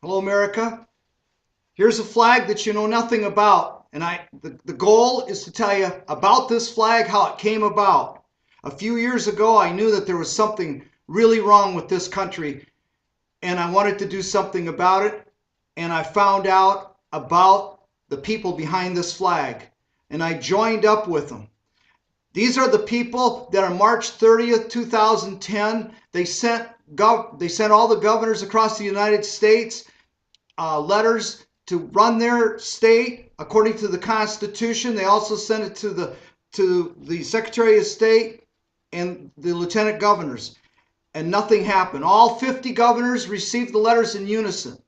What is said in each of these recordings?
Hello, America. Here's a flag that you know nothing about. And the goal is to tell you about this flag, how it came about. A few years ago, I knew that there was something really wrong with this country, and I wanted to do something about it. And I found out about the people behind this flag, and I joined up with them. These are the people that on March 30th, 2010, they sent all the governors across the United States letters to run their state according to the Constitution. They also sent it to the Secretary of State and the lieutenant governors, and nothing happened. All 50 governors received the letters in unison,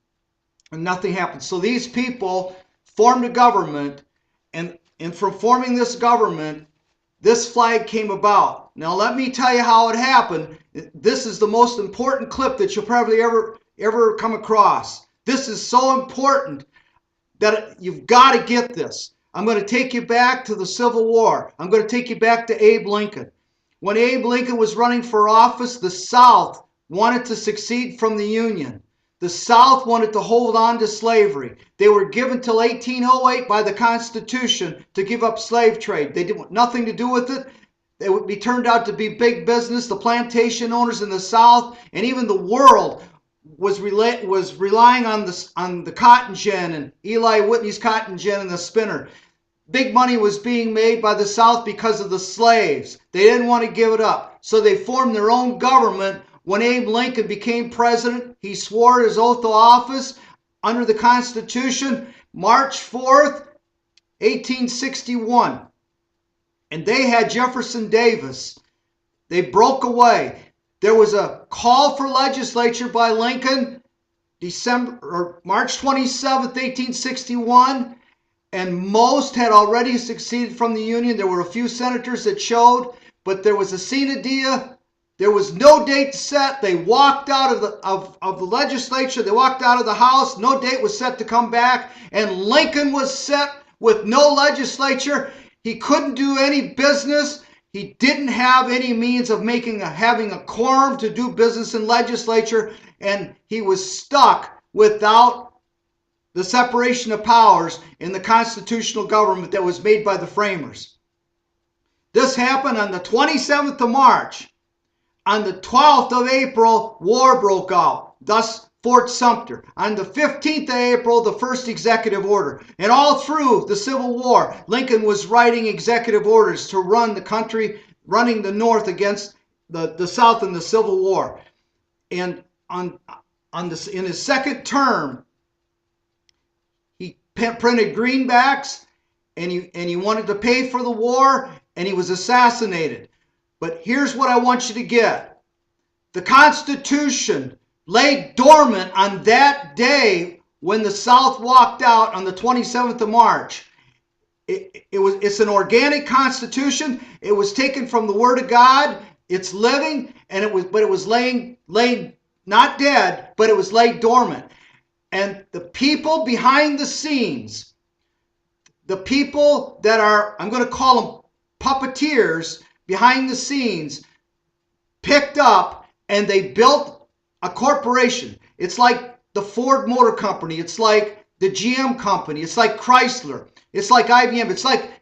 and nothing happened. So these people formed a government, and from forming this government, this flag came about. Now let me tell you how it happened. This is the most important clip that you'll probably ever come across. This is so important that you've got to get this. I'm going to take you back to the Civil War. I'm going to take you back to Abe Lincoln. When Abe Lincoln was running for office, the South wanted to secede from the Union. The South wanted to hold on to slavery. They were given till 1808 by the Constitution to give up slave trade. They didn't want nothing to do with it. It would be turned out to be big business. The plantation owners in the South and even the world was relying on the cotton gin and Eli Whitney's cotton gin and the spinner. Big money was being made by the South because of the slaves. They didn't want to give it up. So they formed their own government. When Abe Lincoln became president, he swore his oath of office under the Constitution, March 4th, 1861. And they had Jefferson Davis. They broke away. There was a call for legislature by Lincoln, March 27th, 1861, and most had already seceded from the Union. There were a few senators that showed, but there was a sine die. There was no date set. They walked out of the legislature. They walked out of the House. No date was set to come back. And Lincoln was set with no legislature. He couldn't do any business. He didn't have any means of having a quorum to do business in legislature. And he was stuck without the separation of powers in the constitutional government that was made by the framers. This happened on the 27th of March. On the 12th of April, war broke out, thus Fort Sumter. On the 15th of April, the first executive order. And all through the Civil War, Lincoln was writing executive orders to run the country, running the North against the South in the Civil War. And in his second term, he printed greenbacks, and he wanted to pay for the war, and he was assassinated. But here's what I want you to get. The Constitution lay dormant on that day when the South walked out on the 27th of March. It's an organic Constitution. It was taken from the Word of God. It's living, and it was laying not dead, but it was laid dormant. And the people behind the scenes, the people that are, I'm going to call them puppeteers, behind the scenes, picked up and they built a corporation. It's like the Ford Motor Company. It's like the GM Company. It's like Chrysler. It's like IBM.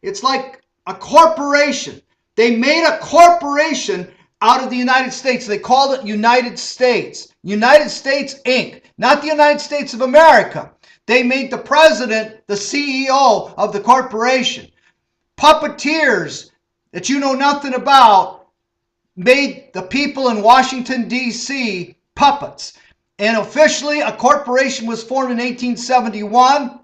It's like a corporation. They made a corporation out of the United States. They called it United States. United States Inc. Not the United States of America. They made the president the CEO of the corporation. Puppeteers that you know nothing about made the people in Washington, D.C. puppets. And officially, a corporation was formed in 1871.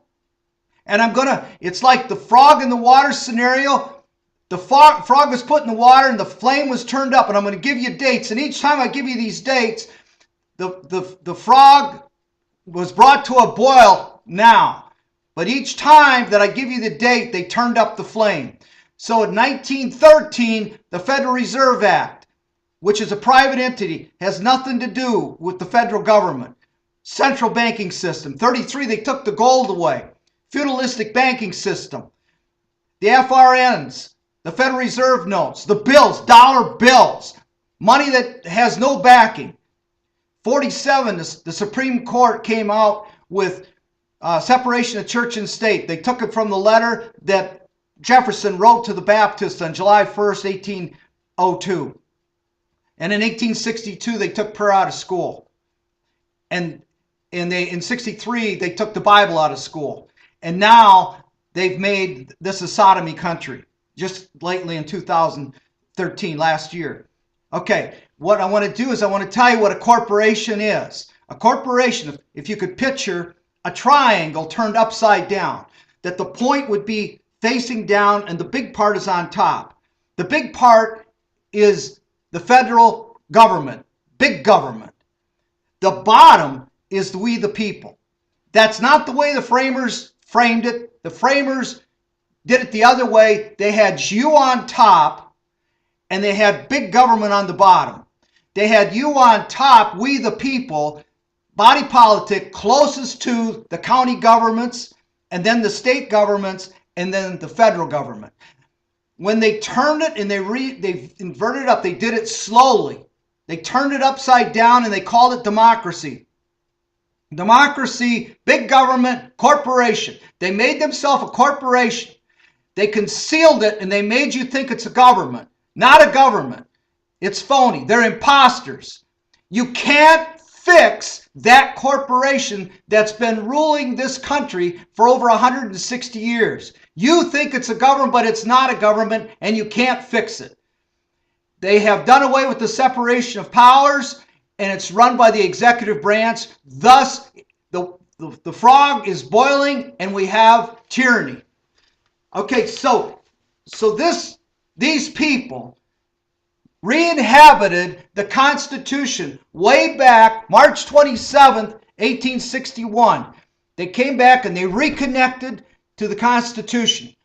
And it's like the frog in the water scenario. The frog was put in the water and the flame was turned up. And I'm going to give you dates. And each time I give you these dates, the frog was brought to a boil now. But each time that I give you the date, they turned up the flame. So in 1913, the Federal Reserve Act, which is a private entity, has nothing to do with the federal government. Central banking system. 33, they took the gold away. Feudalistic banking system. The FRNs, the Federal Reserve notes, the bills, dollar bills, money that has no backing. 47, the Supreme Court came out with separation of church and state. They took it from the letter that Jefferson wrote to the Baptists on July 1st, 1802. And in 1862, they took prayer out of school. And in 63, they took the Bible out of school. And now they've made this a sodomy country, just lately in 2013, last year. Okay, what I want to do is I want to tell you what a corporation is. A corporation, if you could picture a triangle turned upside down, that the point would be facing down and the big part is on top. The big part is the federal government, big government. The bottom is we the people. That's not the way the framers framed it. The framers did it the other way. They had you on top and they had big government on the bottom. They had you on top, we the people, body politic closest to the county governments and then the state governments and then the federal government. When they turned it and they inverted it up, they did it slowly. They turned it upside down and they called it democracy. Democracy, big government, corporation. They made themselves a corporation. They concealed it and they made you think it's a government. Not a government. It's phony. They're imposters. You can't fix that corporation that's been ruling this country for over 160 years. You think it's a government, but it's not a government, and you can't fix it. They have done away with the separation of powers, and it's run by the executive branch. Thus, the frog is boiling, and we have tyranny. Okay, so these people re-inhabited the Constitution way back March 27th, 1861. They came back and they reconnected to the Constitution.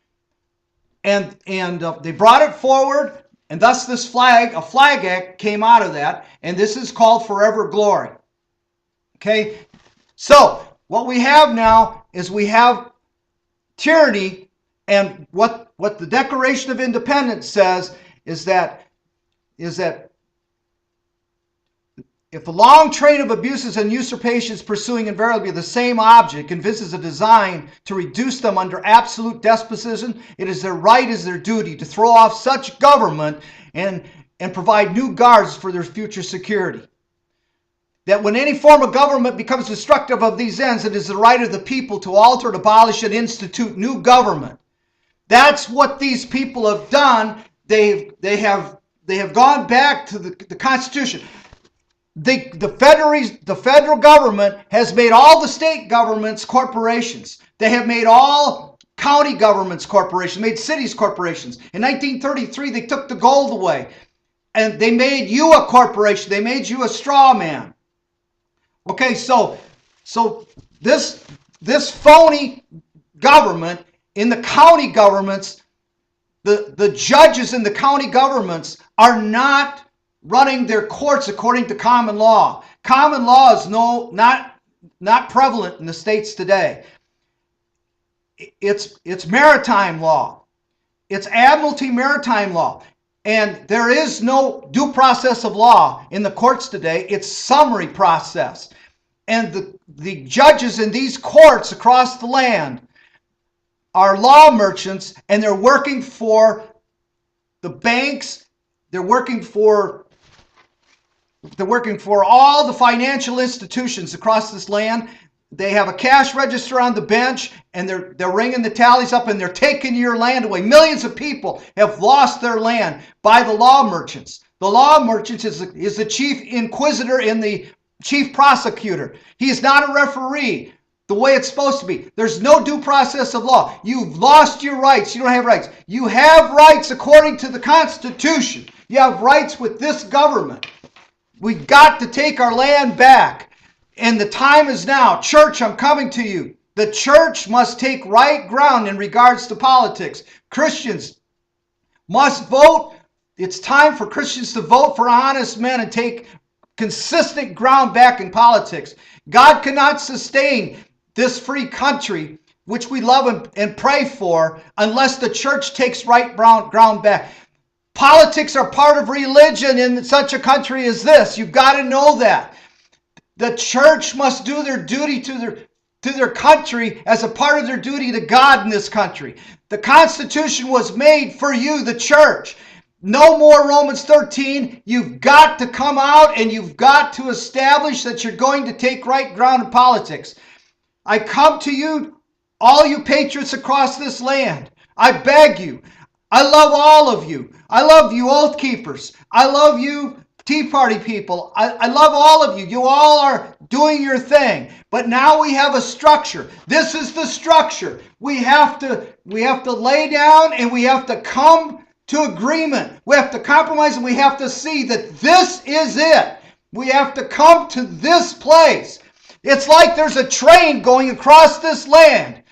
And they brought it forward, and thus this flag, a flag act came out of that, and this is called Forever Glory. Okay? So, what we have now is we have tyranny, and what the Declaration of Independence says is that if a long train of abuses and usurpations pursuing invariably the same object convinces a design to reduce them under absolute despotism, it is their right, is their duty to throw off such government and provide new guards for their future security. That when any form of government becomes destructive of these ends, it is the right of the people to alter, and abolish, and institute new government. That's what these people have done. They have gone back to the Constitution. The federal government has made all the state governments corporations. They have made all county governments corporations, made cities corporations. In 1933, they took the gold away, and they made you a corporation. They made you a straw man. Okay, so this phony government in the county governments, the judges in the county governments are not running their courts according to common law. Common law is not prevalent in the states today. It's maritime law. It's admiralty maritime law. And there is no due process of law in the courts today. It's summary process. And the judges in these courts across the land are law merchants, and they're working for the banks. They're working for all the financial institutions across this land. They have a cash register on the bench, and they're ringing the tallies up, and they're taking your land away. Millions of people have lost their land by the law merchants. The law merchants is the chief inquisitor and the chief prosecutor. He is not a referee the way it's supposed to be. There's no due process of law. You've lost your rights. You don't have rights. You have rights according to the Constitution. You have rights with this government. We've got to take our land back. And the time is now. Church, I'm coming to you. The church must take right ground in regards to politics. Christians must vote. It's time for Christians to vote for honest men and take consistent ground back in politics. God cannot sustain this free country, which we love and pray for, unless the church takes right ground back. Politics are part of religion in such a country as this. You've got to know that. The church must do their duty to to their country as a part of their duty to God in this country. The Constitution was made for you, the church. No more Romans 13. You've got to come out and you've got to establish that you're going to take right ground in politics. I come to you, all you patriots across this land. I beg you. I love all of you. I love you Oath Keepers. I love you Tea Party people. I love all of you. You all are doing your thing. But now we have a structure. This is the structure. We have to lay down and we have to come to agreement. We have to compromise and we have to see that this is it. We have to come to this place. It's like there's a train going across this land.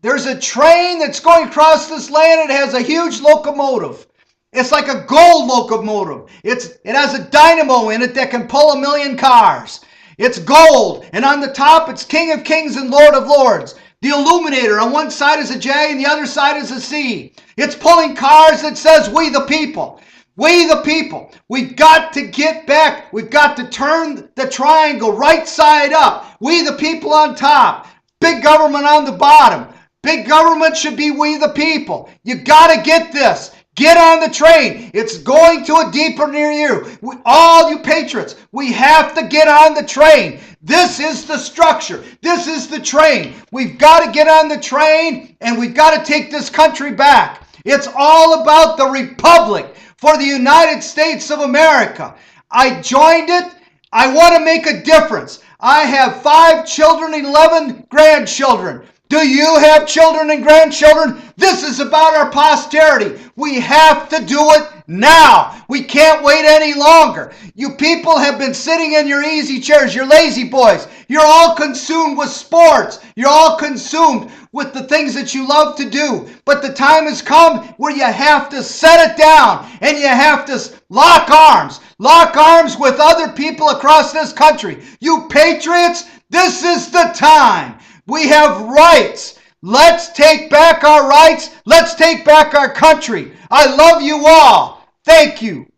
There's a train that's going across this land. It has a huge locomotive. It's like a gold locomotive. It has a dynamo in it that can pull 1 million cars. It's gold. And on the top, it's King of Kings and Lord of Lords. The illuminator on one side is a J and the other side is a C. It's pulling cars that says, we the people. We the people. We've got to get back. We've got to turn the triangle right side up. We the people on top. Big government on the bottom. Big government should be we the people. You got to get this. Get on the train. It's going to a deeper near you. All you patriots, we have to get on the train. This is the structure. This is the train. We've got to get on the train and we've got to take this country back. It's all about the republic for the United States of America. I joined it. I want to make a difference. I have 5 children, 11 grandchildren. Do you have children and grandchildren? This is about our posterity. We have to do it now. We can't wait any longer. You people have been sitting in your easy chairs, your lazy boys. You're all consumed with sports. You're all consumed with the things that you love to do. But the time has come where you have to set it down and you have to lock arms. Lock arms with other people across this country. You patriots, this is the time. We have rights. Let's take back our rights. Let's take back our country. I love you all. Thank you.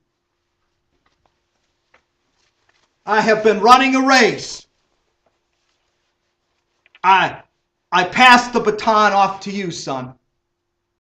I have been running a race. I pass the baton off to you, son.